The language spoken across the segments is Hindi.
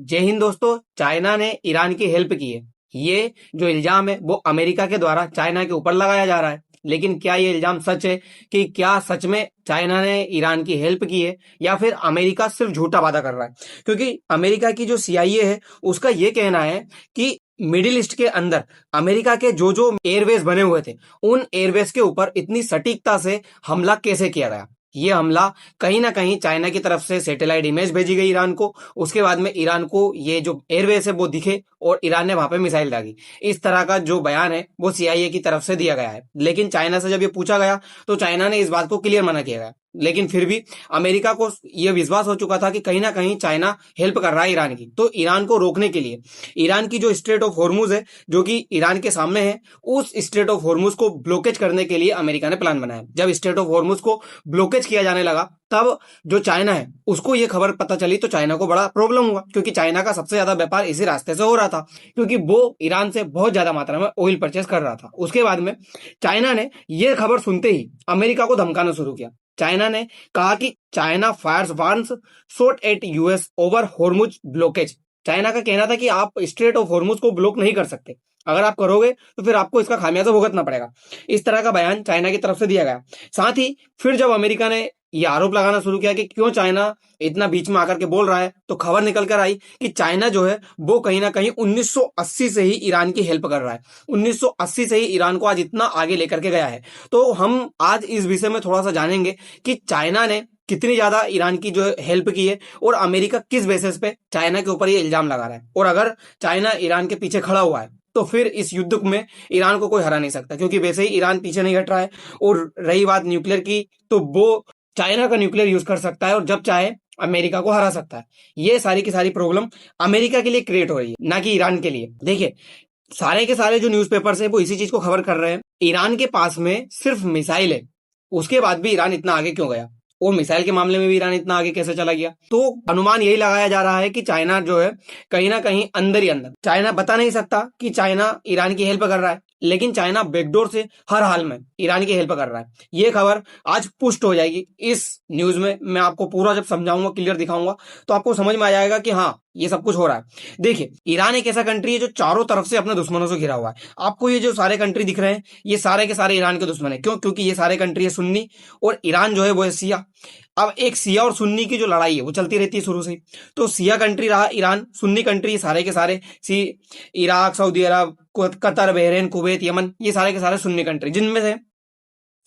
जय हिंद दोस्तों। चाइना ने ईरान की हेल्प की है। ये जो इल्जाम है वो अमेरिका के द्वारा चाइना के ऊपर लगाया जा रहा है। लेकिन क्या ये इल्जाम सच है कि क्या सच में चाइना ने ईरान की हेल्प की है या फिर अमेरिका सिर्फ झूठा वादा कर रहा है? क्योंकि अमेरिका की जो सीआईए है उसका ये कहना है कि मिडिल ईस्ट के अंदर अमेरिका के जो जो एयरवेज बने हुए थे उन एयरवेज के ऊपर इतनी सटीकता से हमला कैसे किया गया। ये हमला कहीं ना कहीं चाइना की तरफ से सैटेलाइट इमेज भेजी गई ईरान को। उसके बाद में ईरान को ये जो एयरवेज है वो दिखे और ईरान ने वहां पे मिसाइल दागी। इस तरह का जो बयान है वो सीआईए की तरफ से दिया गया है। लेकिन चाइना से जब ये पूछा गया तो चाइना ने इस बात को क्लियर मना किया गया। लेकिन फिर भी अमेरिका को यह विश्वास हो चुका था कि कहीं ना कहीं चाइना हेल्प कर रहा है ईरान की। तो ईरान को रोकने के लिए ईरान की जो स्ट्रेट ऑफ हॉर्मुज है जो कि ईरान के सामने है, उस स्ट्रेट ऑफ हॉर्मुज को ब्लॉकेज करने के लिए अमेरिका ने प्लान बनाया। जब स्ट्रेट ऑफ हॉर्मुज को ब्लॉकेज किया जाने लगा तब जो चाइना है उसको ये खबर पता चली तो चाइना को बड़ा प्रॉब्लम हुआ, क्योंकि चाइना का सबसे ज्यादा व्यापार इसी रास्ते से हो रहा था, क्योंकि वो ईरान से बहुत ज्यादा मात्रा में ऑयल परचेस कर रहा था। उसके बाद में चाइना ने यह खबर सुनते ही अमेरिका को धमकाना शुरू किया। चाइना ने कहा कि China fires warns shot at US over Hormuz blockage. China का कहना था कि आप स्ट्रेट ऑफ हॉर्मुज को ब्लॉक नहीं कर सकते, अगर आप करोगे तो फिर आपको इसका खामियाजा भुगतना पड़ेगा। इस तरह का बयान चाइना की तरफ से दिया गया। साथ ही फिर जब अमेरिका ने यह आरोप लगाना शुरू किया कि क्यों चाइना इतना बीच में आकर के बोल रहा है, तो खबर निकल कर आई कि चाइना जो है वो कहीं ना कहीं 1980 से ही ईरान की हेल्प कर रहा है। 1980 से ही ईरान को आज इतना आगे लेकर के गया है। तो हम आज इस विषय में थोड़ा सा जानेंगे कि चाइना ने कितनी ज्यादा ईरान की जो हेल्प की है और अमेरिका किस बेसिस पे चाइना के ऊपर ये इल्जाम लगा रहा है। और अगर चाइना ईरान के पीछे खड़ा हुआ है तो फिर इस युद्ध में ईरान को कोई हरा नहीं सकता, क्योंकि वैसे ही ईरान पीछे नहीं हट रहा है। और रही बात न्यूक्लियर की, तो वो चाइना का न्यूक्लियर यूज कर सकता है और जब चाहे अमेरिका को हरा सकता है। ये सारी की सारी प्रॉब्लम अमेरिका के लिए क्रिएट हो रही है, ना कि ईरान के लिए। देखिए, सारे के सारे जो न्यूज़पेपर्स है वो इसी चीज को खबर कर रहे हैं। ईरान के पास में सिर्फ मिसाइल है, उसके बाद भी ईरान इतना आगे क्यों गया और मिसाइल के मामले में भी ईरान इतना आगे कैसे चला गया। तो अनुमान यही लगाया जा रहा है कि चाइना जो है कहीं ना कहीं अंदर ही अंदर, चाइना बता नहीं सकता कि चाइना ईरान की हेल्प कर रहा है, लेकिन चाइना बैकडोर से हर हाल में ईरान की हेल्प कर रहा है। ये खबर आज पुष्ट हो जाएगी इस न्यूज में। मैं आपको पूरा जब समझाऊंगा, क्लियर दिखाऊंगा, तो आपको समझ में आ जाएगा कि हाँ ये सब कुछ हो रहा है। देखिए, ईरान एक ऐसा कंट्री है जो चारों तरफ से अपने दुश्मनों से घिरा हुआ है। आपको ये जो सारे कंट्री दिख रहे हैं ये सारे के सारे ईरान के दुश्मन है। क्यों? क्योंकि ये सारे कंट्री है सुन्नी और ईरान जो है वो है शिया। अब एक शिया और सुन्नी की जो लड़ाई है वो चलती रहती है शुरू से ही। तो शिया कंट्री रहा ईरान, सुन्नी कंट्री सारे के सारे इराक, सऊदी अरब, कतर, बहरीन, कुवैत, यमन, ये सारे के सारे सुन्नी कंट्री, जिनमें से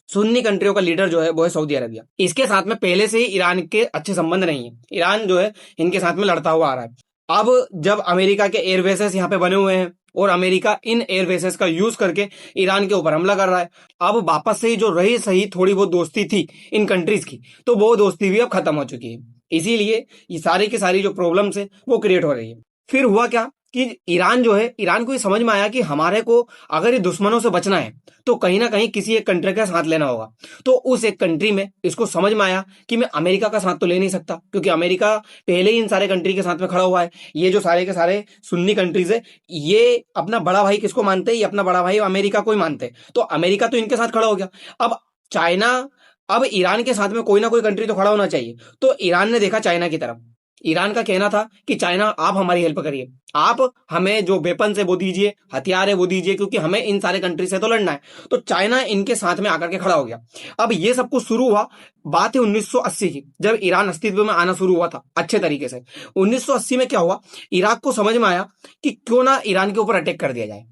सुन्नी कंट्रियों का लीडर जो है वो है सऊदी अरबिया। इसके साथ में पहले से ही ईरान के अच्छे संबंध नहीं है। ईरान जो है इनके साथ में लड़ता हुआ आ रहा है। अब जब अमेरिका के एयरबेसेस यहाँ पे बने हुए हैं और अमेरिका इन एयरबेसेस का यूज करके ईरान के ऊपर हमला कर रहा है, अब वापस से ही जो रही सही थोड़ी बहुत दोस्ती थी इन कंट्रीज की, तो वो दोस्ती भी अब खत्म हो चुकी है। इसीलिए ये सारी की सारी जो प्रॉब्लम्स है वो क्रिएट हो रही है। फिर हुआ क्या कि ईरान जो है, ईरान को ये समझ में आया कि हमारे को अगर ये दुश्मनों से बचना है तो कहीं ना कहीं किसी एक कंट्री का साथ लेना होगा। तो उस एक कंट्री में इसको समझ में आया कि मैं अमेरिका का साथ तो ले नहीं सकता, क्योंकि अमेरिका पहले ही इन सारे कंट्री के साथ में खड़ा हुआ है। ये जो सारे के सारे सुन्नी कंट्रीज है, ये अपना बड़ा भाई किसको मानते हैं? ये अपना बड़ा भाई अमेरिका को ही मानते हैं। तो अमेरिका तो इनके साथ खड़ा हो गया। अब चाइना, अब ईरान के साथ में कोई ना कोई कंट्री तो खड़ा होना चाहिए। तो ईरान ने देखा चाइना की तरफ। ईरान का कहना था कि चाइना आप हमारी हेल्प करिए, आप हमें जो वेपन है वो दीजिए, हथियार है वो दीजिए, क्योंकि हमें इन सारे कंट्री से तो लड़ना है। तो चाइना इनके साथ में आकर के खड़ा हो गया। अब ये सब कुछ शुरू हुआ, बात है 1980 की, जब ईरान अस्तित्व में आना शुरू हुआ था अच्छे तरीके से। 1980 में क्या हुआ, इराक को समझ में आया कि क्यों ना ईरान के ऊपर अटैक कर दिया जाए,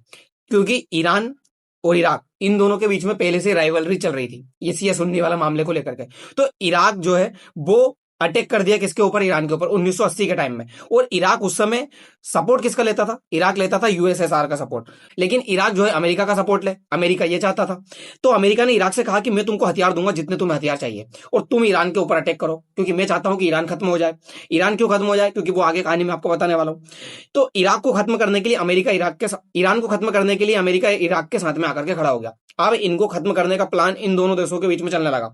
क्योंकि ईरान और इराक इन दोनों के बीच में पहले से राइवलरी चल रही थी ये शिया सुन्नी वाला मामले को लेकर के। तो इराक जो है वो अटैक कर दिया किसके ऊपर? ईरान के ऊपर 1980 के टाइम में। और इराक उस समय सपोर्ट किसका लेता था? इराक लेता था यूएसएसआर का सपोर्ट। लेकिन इराक जो है अमेरिका का सपोर्ट ले, अमेरिका ये चाहता था। तो अमेरिका ने इराक से कहा कि मैं तुमको हथियार दूंगा जितने तुम्हें हथियार चाहिए, और तुम ईरान के ऊपर अटैक करो, क्योंकि मैं चाहता हूं कि ईरान खत्म हो जाए। ईरान क्यों खत्म हो जाए? क्योंकि वो आगे कहानी में आपको बताने वाला हूं। तो इराक को खत्म करने के लिए अमेरिका ईरान को खत्म करने के लिए अमेरिका इराक के साथ में आकर के खड़ा हो गया। अब इनको खत्म करने का प्लान इन दोनों देशों के बीच में चलने लगा,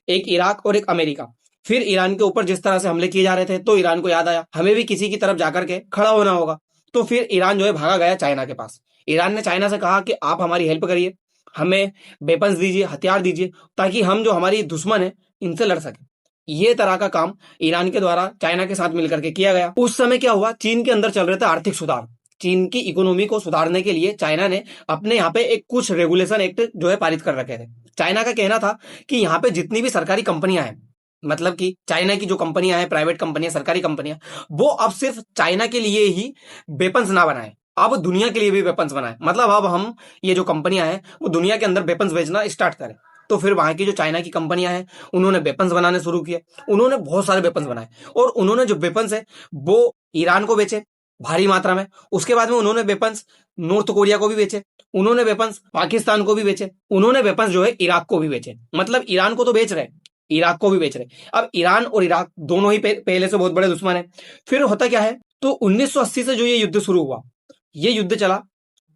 एक इराक और एक अमेरिका। फिर ईरान के ऊपर जिस तरह से हमले किए जा रहे थे, तो ईरान को याद आया हमें भी किसी की तरफ जाकर के खड़ा होना होगा। तो फिर ईरान जो है भागा गया चाइना के पास। ईरान ने चाइना से कहा कि आप हमारी हेल्प करिए, हमें वेपन्स दीजिए, हथियार दीजिए, ताकि हम जो हमारी दुश्मन है इनसे लड़ सके। ये तरह का काम ईरान के द्वारा चाइना के साथ मिलकर के किया गया। उस समय क्या हुआ, चीन के अंदर चल रहे थे आर्थिक सुधार। चीन की इकोनॉमी को सुधारने के लिए चाइना ने अपने यहाँ पे एक कुछ रेगुलेशन एक्ट जो है पारित कर रखे थे। चाइना का कहना था कि यहाँ पे जितनी भी सरकारी कंपनियां हैं, मतलब कि चाइना की जो कंपनियां हैं, प्राइवेट कंपनियां, सरकारी कंपनियां, वो अब सिर्फ चाइना के लिए ही वेपन्स ना बनाए, अब दुनिया के लिए भी वेपन्स बनाए। मतलब अब हम ये जो कंपनियां हैं वो दुनिया के अंदर वेपन्स बेचना स्टार्ट करें। तो फिर वहां की जो चाइना की कंपनियां हैं उन्होंने वेपन्स बनाने शुरू किए। उन्होंने बहुत सारे वेपन्स बनाए और उन्होंने जो वेपन्स है वो ईरान को बेचे भारी मात्रा में। उसके बाद में उन्होंने वेपन्स नॉर्थ कोरिया को भी बेचे, उन्होंने वेपन्स पाकिस्तान को भी बेचे, उन्होंने वेपन्स जो है इराक को भी बेचे। मतलब ईरान को तो बेच रहे, इराक को भी बेच रहे। अब ईरान और इराक दोनों ही पहले से बहुत बड़े दुश्मन है। फिर होता क्या है, तो 1980 से जो ये युद्ध शुरू हुआ, ये युद्ध चला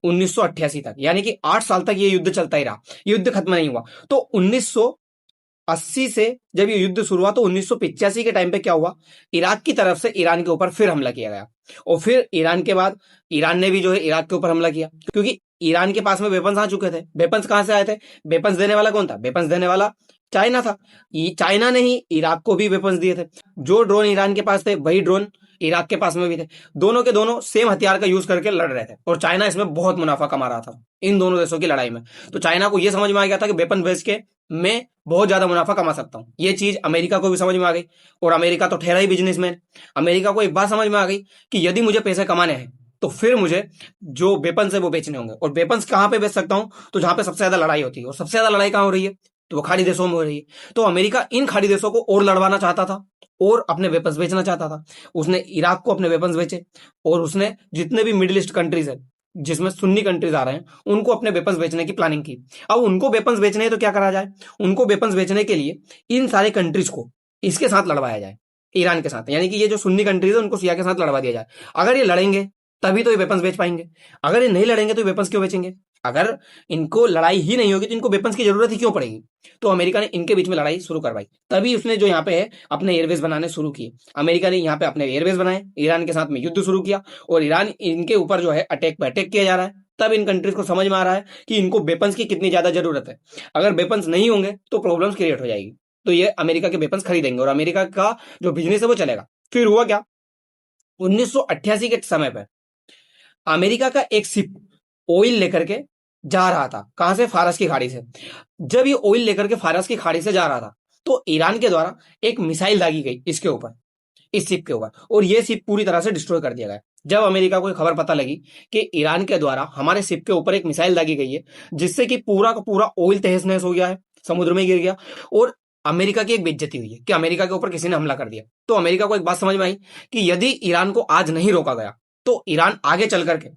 1988 तक, यानी कि 8 साल तक ये युद्ध चलता ही रहा, युद्ध खत्म नहीं हुआ। तो 1980 से जब ये युद्ध शुरू हुआ तो 1985 के टाइम पे क्या हुआ, इराक की तरफ से ईरान के ऊपर फिर हमला किया गया। और फिर ईरान के बाद ईरान ने भी जो है इराक के ऊपर हमला किया, क्योंकि ईरान के पास में वेपन्स आ चुके थे। वेपन्स कहां से आए थे, वेपन्स देने वाला कौन था, वेपन्स देने वाला चाइना था। चाइना ने ही इराक को भी वेपन्स दिए थे। जो ड्रोन ईरान के पास थे वही ड्रोन इराक के पास में भी थे। दोनों के दोनों सेम हथियार का यूज करके लड़ रहे थे और चाइना इसमें बहुत मुनाफा कमा रहा था इन दोनों देशों की लड़ाई में। तो चाइना को यह समझ में आ गया था कि वेपन बेच के मैं बहुत ज्यादा मुनाफा कमा सकता हूं। ये चीज अमेरिका को भी समझ में आ गई, और अमेरिका तो ठहरा ही बिजनेसमैन। अमेरिका को एक बात समझ में आ गई कि यदि मुझे पैसे कमाने हैं तो फिर मुझे जो वेपन्स है वो बेचने होंगे। और वेपन्स कहां पे बेच सकता हूं, तो जहां पे सबसे ज्यादा लड़ाई होती है। और सबसे ज्यादा लड़ाई कहां हो रही है, तो वो खाड़ी देशों में हो रही है। तो अमेरिका इन खाड़ी देशों को और लड़वाना चाहता था और अपने वेपन्स बेचना चाहता था। उसने इराक को अपने वेपन्स बेचे, और उसने जितने भी मिडिल ईस्ट कंट्रीज है जिसमें सुन्नी कंट्रीज आ रहे हैं उनको अपने वेपन्स बेचने की प्लानिंग की। अब उनको वेपन्स बेचने हैं तो क्या करा जाए, उनको वेपन्स बेचने के लिए इन सारे कंट्रीज को इसके साथ लड़वाया जाए, ईरान के साथ। यानी कि ये जो सुन्नी कंट्रीज है उनको शिया के साथ लड़वा दिया जाए। अगर ये लड़ेंगे तभी तो ये वेपन्स बेच पाएंगे, अगर ये नहीं लड़ेंगे तो वेपन्स क्यों बेचेंगे। अगर इनको लड़ाई ही नहीं होगी तो इनको वेपन्स की जरूरत ही क्यों पड़ेगी। तो अमेरिका ने इनके बीच में लड़ाई शुरू करवाई। तभी उसने जो यहाँ पे है अपने एयरवेज बनाने शुरू किए। अमेरिका ने यहाँ पे अपने एयरवेज बनाए, ईरान के साथ में युद्ध शुरू किया, और ईरान इनके ऊपर जो है अटैक पे अटैक किया जा रहा है। तब इन कंट्रीज को समझ में आ रहा है कि इनको वेपन्स की कितनी ज्यादा जरूरत है। अगर वेपन्स नहीं होंगे तो प्रॉब्लम्स क्रिएट हो जाएगी। तो ये अमेरिका के वेपन्स खरीदेंगे और अमेरिका का जो बिजनेस है वो चलेगा। फिर हुआ क्या, 1988 के समय पर अमेरिका का एक शिप ऑयल लेकर के जा रहा था। कहां से, फारस की खाड़ी से। जब ये ऑयल लेकर के फारस की खाड़ी से जा रहा था तो ईरान के द्वारा एक मिसाइल दागी गई इसके ऊपर, इस शिप के ऊपर, और ये शिप पूरी तरह से डिस्ट्रॉय कर दिया गया। जब अमेरिका को खबर पता लगी कि ईरान के द्वारा हमारे शिप के ऊपर एक मिसाइल दागी गई है जिससे कि पूरा का पूरा ऑयल तहस नहस हो गया है, समुद्र में गिर गया, और अमेरिका की एक बेइज्जती हुई है कि अमेरिका के ऊपर किसी ने हमला कर दिया। तो अमेरिका को एक बात समझ में आई कि यदि ईरान को आज नहीं रोका गया तो ईरान आगे चल करके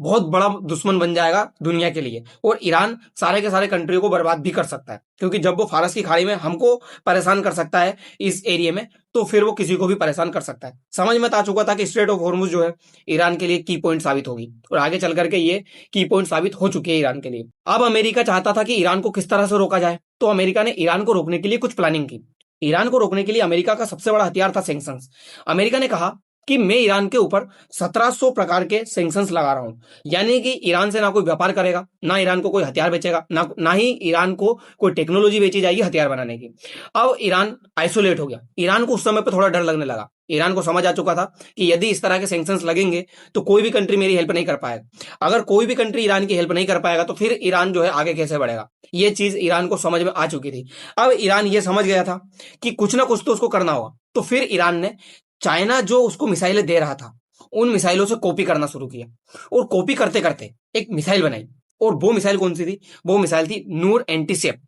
बहुत बड़ा दुश्मन बन जाएगा दुनिया के लिए, और ईरान सारे के सारे कंट्री को बर्बाद भी कर सकता है। क्योंकि जब वो फारस की खाड़ी में हमको परेशान कर सकता है इस एरिया में, तो फिर वो किसी को भी परेशान कर सकता है। समझ में आ चुका था कि स्ट्रेट ऑफ हॉर्मुज जो है ईरान के लिए की पॉइंट साबित होगी, और आगे चल करके ये की पॉइंट साबित हो चुकी है ईरान के लिए। अब अमेरिका चाहता था कि ईरान को किस तरह से रोका जाए, तो अमेरिका ने ईरान को रोकने के लिए कुछ प्लानिंग की। ईरान को रोकने के लिए अमेरिका का सबसे बड़ा हथियार था सैंक्शंस। अमेरिका ने कहा कि मैं ईरान के ऊपर 1700 प्रकार के सैंक्शंस लगा रहा हूं, यानी कि ईरान से ना कोई व्यापार करेगा, ना ईरान को कोई हथियार बेचेगा, ना ही ईरान को कोई टेक्नोलॉजी बेची जाएगी हथियार बनाने की। अब ईरान आइसोलेट हो गया। ईरान को उस समय पर थोड़ा डर लगने लगा। ईरान को समझ आ चुका था कि यदि इस तरह के सैंक्शंस लगेंगे तो कोई भी कंट्री मेरी हेल्प नहीं कर पाएगा। अगर कोई भी कंट्री ईरान की हेल्प नहीं कर पाएगा तो फिर ईरान जो है आगे कैसे बढ़ेगा। ये चीज ईरान को समझ में आ चुकी थी। अब ईरान ये समझ गया था कि कुछ ना कुछ तो उसको करना होगा। तो फिर ईरान ने चाइना जो उसको मिसाइलें दे रहा था उन मिसाइलों से कॉपी करना शुरू किया, और कॉपी करते करते एक मिसाइल बनाई। और वो मिसाइल कौन सी थी, वो मिसाइल थी नूर एंटीसेप।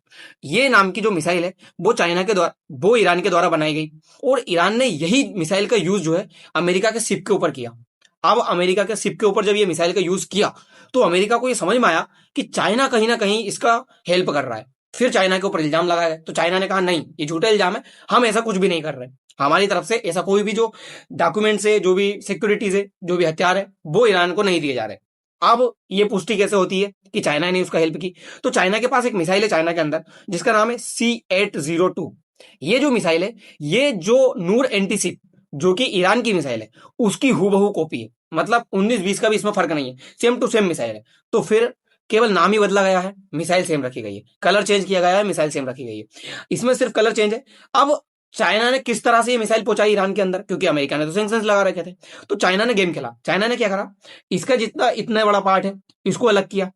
ये नाम की जो मिसाइल है वो चाइना के द्वारा, वो ईरान के द्वारा बनाई गई, और ईरान ने यही मिसाइल का यूज जो है अमेरिका के शिप के ऊपर किया। अब अमेरिका के शिप के ऊपर जब ये मिसाइल का यूज किया तो अमेरिका को ये समझ में आया कि चाइना कहीं ना कहीं इसका हेल्प कर रहा है। फिर चाइना के ऊपर इल्जाम लगाया गया, तो चाइना ने कहा नहीं, ये झूठा इल्जाम है, हम ऐसा कुछ भी नहीं कर रहे, हमारी तरफ से ऐसा कोई भी जो डॉक्यूमेंट्स है, जो भी सिक्योरिटीज है, जो भी हथियार है, वो ईरान को नहीं दिए जा रहे। अब ये पुष्टि कैसे होती है कि चाइना ने उसका हेल्प की, तो चाइना के पास एक मिसाइल है चाइना के अंदर जिसका नाम है C802। ये जो मिसाइल है, ये जो नूर एंटीशिप जो कि ईरान की मिसाइल है उसकी हूबहू कॉपी है। मतलब 19-20 का भी इसमें फर्क नहीं है, सेम टू सेम मिसाइल है। तो फिर केवल नाम ही बदला गया है, मिसाइल सेम रखी गई है, कलर चेंज किया गया है, मिसाइल सेम रखी गई है, इसमें सिर्फ कलर चेंज है। अब चाइना ने किस तरह से ये मिसाइल पहुंचाई ईरान के अंदर, क्योंकि अमेरिका ने तो सैंक्शंस लगा रखे थे। तो चाइना ने गेम खेला। चाइना ने क्या करा, इसका जितना इतना बड़ा पार्ट है इसको अलग किया,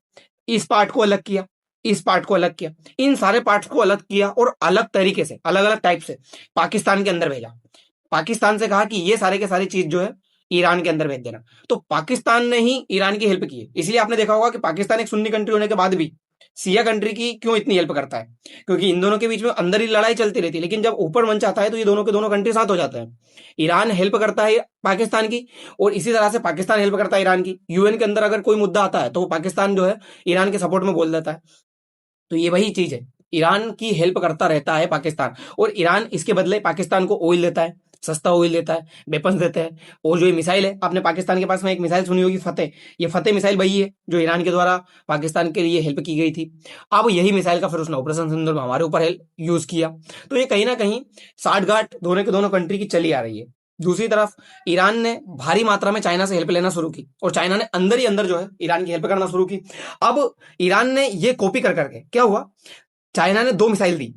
इस पार्ट को अलग किया, इस पार्ट को अलग किया, इन सारे पार्ट्स को अलग किया और अलग तरीके से, अलग अलग टाइप से पाकिस्तान के अंदर भेजा। पाकिस्तान से कहा कि ये सारे के सारी चीज जो है ईरान के अंदर भेज देना। तो पाकिस्तान ने ही ईरान की हेल्प की है। इसलिए आपने देखा होगा कि पाकिस्तान एक सुन्नी कंट्री होने के बाद भी सिया कंट्री की क्यों इतनी हेल्प करता है, क्योंकि इन दोनों के बीच में अंदर ही लड़ाई चलती रहती है, लेकिन जब ऊपर मंच आता है तो ये दोनों के दोनों कंट्री साथ हो जाते हैं। ईरान हेल्प करता है पाकिस्तान की, और इसी तरह से पाकिस्तान हेल्प करता है ईरान की। यूएन के अंदर अगर कोई मुद्दा आता है तो वो पाकिस्तान जो है ईरान के सपोर्ट में बोल देता है। तो ये वही चीज है, ईरान की हेल्प करता रहता है पाकिस्तान, और ईरान इसके बदले पाकिस्तान को ऑयल देता है, सस्ता ऑयल देता है, वेपन्स देते हैं। और जो ये मिसाइल है, आपने पाकिस्तान के पास में एक मिसाइल सुनी होगी फतेह, ये फतेह मिसाइल वही है जो ईरान के द्वारा पाकिस्तान के लिए हेल्प की गई थी। अब यही मिसाइल का फिर उसने ऑपरेशन सिंदूर में हमारे ऊपर यूज किया। तो ये कहीं ना कहीं साठगांठ दोनों के दोनों कंट्री की चली आ रही है। दूसरी तरफ ईरान ने भारी मात्रा में चाइना से हेल्प लेना शुरू की, और चाइना ने अंदर ही अंदर जो है ईरान की हेल्प करना शुरू की। अब ईरान ने ये कॉपी कर करके क्या हुआ, चाइना ने 2 मिसाइल दी,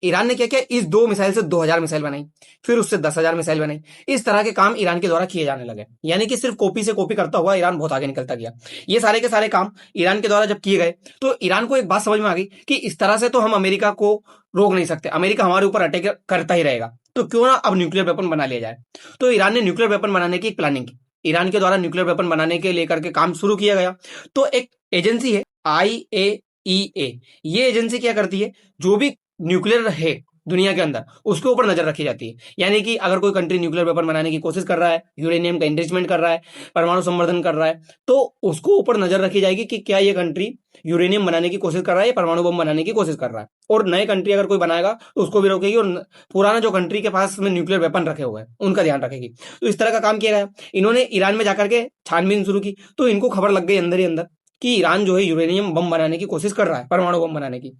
ईरान ने क्या किया, इस 2 मिसाइल से 2000 मिसाइल बनाई, फिर उससे 10,000 मिसाइल बनाई। इस तरह के काम ईरान के द्वारा किए जाने लगे, यानी कि सिर्फ कॉपी से कॉपी करता हुआ ईरान बहुत आगे निकलता गया। ये सारे के सारे काम ईरान के द्वारा जब किए गए तो ईरान को एक बात समझ में आ गई कि इस तरह से तो हम अमेरिका को रोक नहीं सकते, अमेरिका हमारे ऊपर अटैक करता ही रहेगा, तो क्यों ना अब न्यूक्लियर वेपन बना लिया जाए। तो ईरान ने न्यूक्लियर वेपन बनाने की एक प्लानिंग की, ईरान के द्वारा न्यूक्लियर वेपन बनाने के लेकर के काम शुरू किया गया। तो एक एजेंसी है IAEA, ये एजेंसी क्या करती है, जो भी न्यूक्लियर है दुनिया के अंदर उसके ऊपर नजर रखी जाती है। यानी कि अगर कोई कंट्री न्यूक्लियर वेपन बनाने की कोशिश कर रहा है, यूरेनियम का एनरिचमेंट कर रहा है, परमाणु संवर्धन कर रहा है, तो उसको ऊपर नजर रखी जाएगी कि क्या ये कंट्री यूरेनियम बनाने की कोशिश कर रहा है या परमाणु बम बनाने की कोशिश कर रहा है। और नए कंट्री अगर कोई बनाएगा तो उसको भी रोकेगी, और पुराना जो कंट्री के पास में न्यूक्लियर वेपन रखे हुए हैं उनका ध्यान रखेगी। तो इस तरह का काम किया गया। इन्होंने ईरान में जाकर के छानबीन शुरू की, तो इनको खबर लग गई अंदर ही अंदर कि ईरान जो है यूरेनियम बम बनाने की कोशिश कर रहा है, परमाणु बम बनाने की।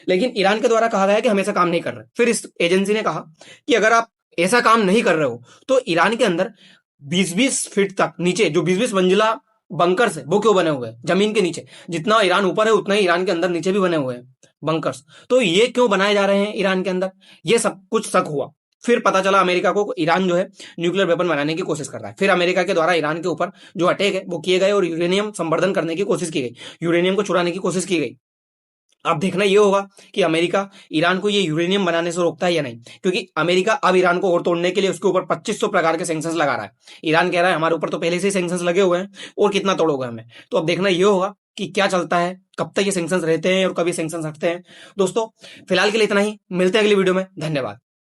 लेकिन ईरान के द्वारा कहा गया कि हम ऐसा काम नहीं कर रहे। फिर इस एजेंसी ने कहा कि अगर आप ऐसा काम नहीं कर रहे हो तो ईरान के अंदर 20-20 फीट तक नीचे जो 20-20 मंजिला बंकर्स है वो क्यों बने हुए हैं जमीन के नीचे, जितना ईरान ऊपर है उतना ही ईरान के अंदर नीचे भी बने हुए हैं बंकर्स। तो ये क्यों बनाए जा रहे हैं ईरान के अंदर, ये सब कुछ शक हुआ। फिर पता चला अमेरिका को ईरान जो है न्यूक्लियर वेपन बनाने की कोशिश कर रहा है। फिर अमेरिका के द्वारा ईरान के ऊपर जो अटैक है वो किए गए, और यूरेनियम संवर्धन करने की कोशिश की गई, यूरेनियम को चुराने की कोशिश की गई। अब देखना ये होगा कि अमेरिका ईरान को ये यूरेनियम बनाने से रोकता है या नहीं, क्योंकि अमेरिका अब ईरान को और तोड़ने के लिए उसके ऊपर 2500 प्रकार के सैंक्शंस लगा रहा है। ईरान कह रहा है हमारे ऊपर तो पहले से ही सैंक्शंस लगे हुए हैं, और कितना तोड़ोगे हमें। तो अब देखना ये होगा कि क्या चलता है, कब तक ये सैंक्शंस रहते हैं और कब ये सैंक्शंस हटते हैं। दोस्तों फिलहाल के लिए इतना ही, मिलते हैं अगली वीडियो में। धन्यवाद।